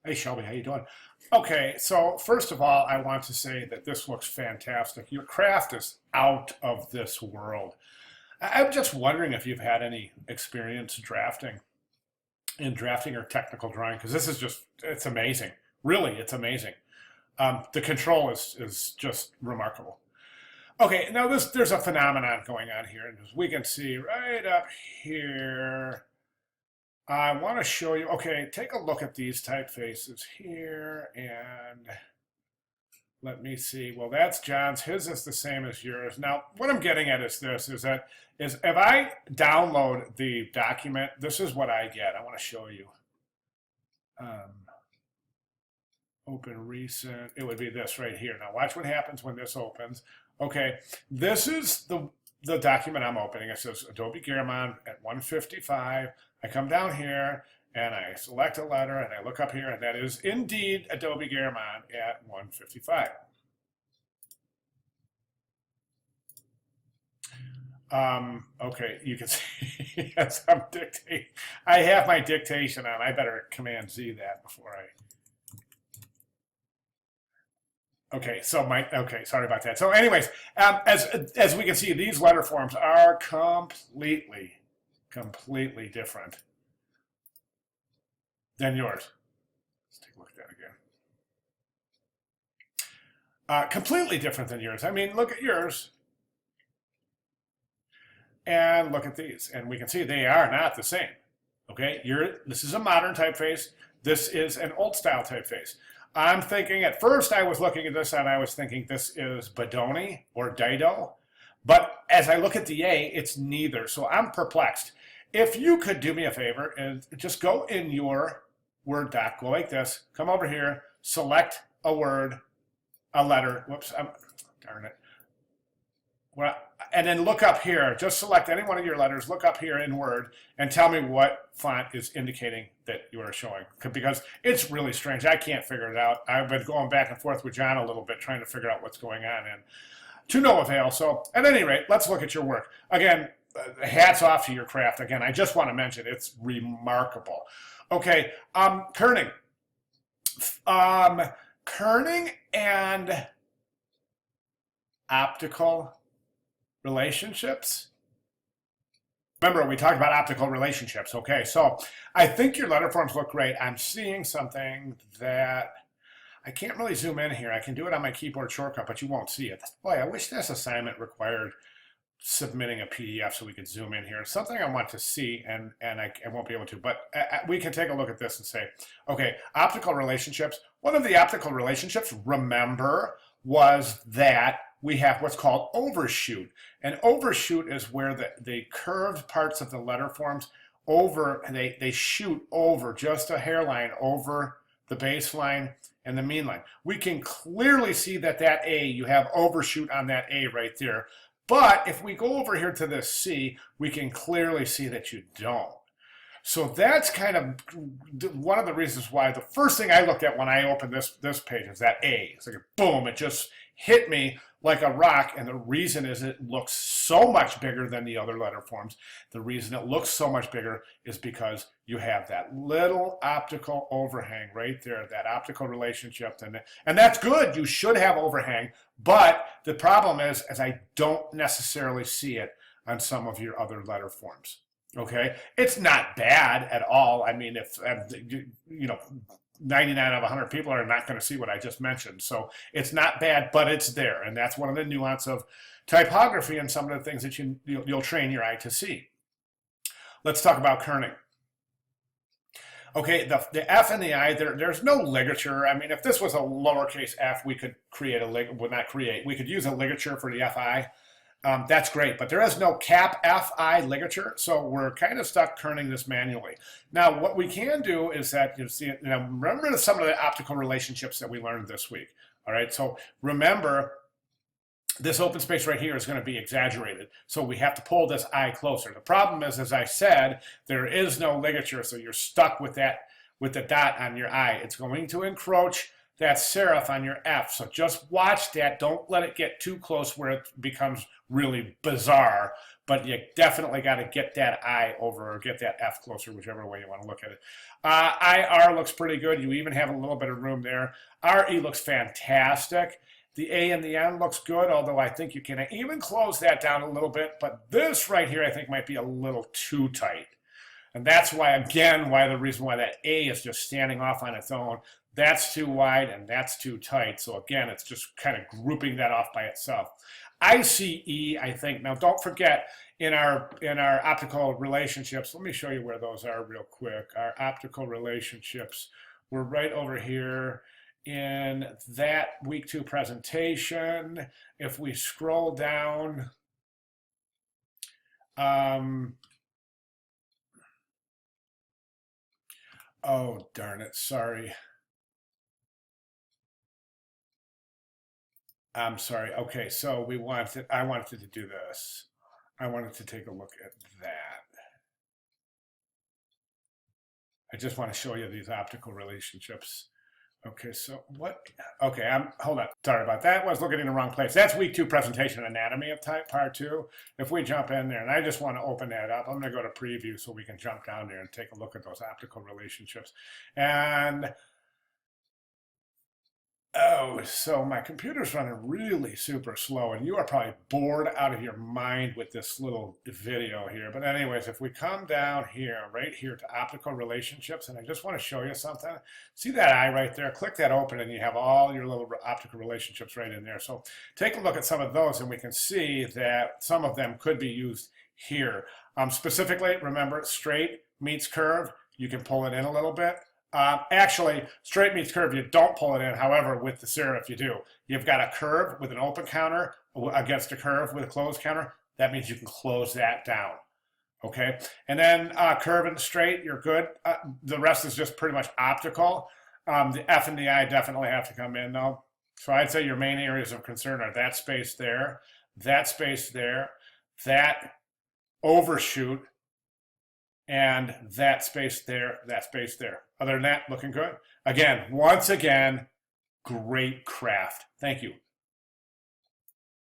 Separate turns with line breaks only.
Hey Shelby, how you doing? Okay, so first of all, I want to say that this looks fantastic. Your craft is out of this world. I'm just wondering if you've had any experience drafting or technical drawing, because this is just, it's amazing. Really, it's amazing. The control is just remarkable. Okay, now there's a phenomenon going on here, and as we can see right up here, I want to show you, okay, take a look at these typefaces here, and let me see. Well, that's John's. His is the same as yours. Now, what I'm getting at is this, is if I download the document, this is what I get. I want to show you. Open recent, it would be this right here. Now watch what happens when this opens. Okay, this is the document I'm opening. It says Adobe Garamond at 155. I come down here and I select a letter and I look up here, and that is indeed Adobe Garamond at 155. Okay, you can see, yes, I'm dictating. I have my dictation on. I better Command Z that before I. Okay, okay, sorry about that. So anyways, as we can see, these letter forms are completely different than yours. Let's take a look at that again. Completely different than yours. I mean, look at yours and look at these, and we can see they are not the same. Okay, this is a modern typeface. This is an old style typeface. I'm thinking, at first I was looking at this and I was thinking this is Bodoni or Dido, but as I look at the A, it's neither, so I'm perplexed. If you could do me a favor and just go in your Word doc, go like this, come over here, select a word, a letter, whoops, darn it. Well, and then look up here, just select any one of your letters, look up here in Word, and tell me what font is indicating that you are showing. Because it's really strange. I can't figure it out. I've been going back and forth with John a little bit, trying to figure out what's going on, and to no avail. So at any rate, let's look at your work. Again, hats off to your craft. Again, I just want to mention it's remarkable. Okay, Kerning. Kerning and Optical Relationships. Remember, we talked about optical relationships. Okay, so I think your letter forms look great. I'm seeing something that I can't really zoom in here. I can do it on my keyboard shortcut, but you won't see it. Boy, I wish this assignment required submitting a PDF so we could zoom in here. Something I want to see, and I won't be able to, but we can take a look at this and say, okay, optical relationships. One of the optical relationships, remember, was that we have what's called overshoot. And overshoot is where the curved parts of the letter forms they shoot over just a hairline over the baseline and the mean line. We can clearly see that A, you have overshoot on that A right there. But if we go over here to this C, we can clearly see that you don't. So that's kind of one of the reasons why the first thing I looked at when I opened this page is that A. It's like, boom, it just hit me like a rock, and the reason is it looks so much bigger than the other letter forms. The reason it looks so much bigger is because you have that little optical overhang right there, that optical relationship, and that's good. You should have overhang, but the problem is I don't necessarily see it on some of your other letter forms. Okay, it's not bad at all. I mean, if you know, 99 out of 100 people are not going to see what I just mentioned. So it's not bad, but it's there. And that's one of the nuance of typography and some of the things that you'll train your eye to see. Let's talk about kerning. Okay, the F and the I, there's no ligature. I mean, if this was a lowercase f, we could create we could use a ligature for the FI. That's great, but there is no cap FI ligature, so we're kind of stuck kerning this manually. Now, what we can do is that, remember some of the optical relationships that we learned this week. All right, so remember, this open space right here is going to be exaggerated, so we have to pull this I closer. The problem is, as I said, there is no ligature, so you're stuck with the dot on your I. It's going to encroach that serif on your F. So just watch that. Don't let it get too close where it becomes really bizarre. but you definitely got to get that I over or get that F closer, whichever way you want to look at it. IR looks pretty good. You even have a little bit of room there. RE looks fantastic. The A and the N looks good, although I think you can even close that down a little bit. But this right here, I think, might be a little too tight. And that's why, again, why the reason why that A is just standing off on its own. That's too wide and that's too tight. So again, it's just kind of grouping that off by itself. ICE, I think. Now, don't forget, in our optical relationships, let me show you where those are real quick. Our optical relationships, we're right over here in that week 2 presentation. If we scroll down, oh, darn it, sorry. I'm sorry. Okay, so I wanted to do this. I wanted to take a look at that. I just want to show you these optical relationships. Okay, so what? Okay, hold on. Sorry about that. I was looking in the wrong place. That's week 2 presentation anatomy of type part 2. If we jump in there, and I just want to open that up, I'm going to go to preview so we can jump down there and take a look at those optical relationships. And oh, so my computer's running really super slow, and you are probably bored out of your mind with this little video here. But anyways, if we come down here, right here to optical relationships, and I just want to show you something. See that eye right there? Click that open, and you have all your little optical relationships right in there. So take a look at some of those, and we can see that some of them could be used here. Specifically, remember, straight meets curve. You can pull it in a little bit. Actually, straight meets curve, you don't pull it in. However, with the serif, you do. You've got a curve with an open counter against a curve with a closed counter. That means you can close that down. Okay, and then curve and straight, you're good. The rest is just pretty much optical. The F and the I definitely have to come in though. So I'd say your main areas of concern are that space there, that overshoot, and that space there, that space there. Other than that, looking good. Again, once again, great craft. Thank you.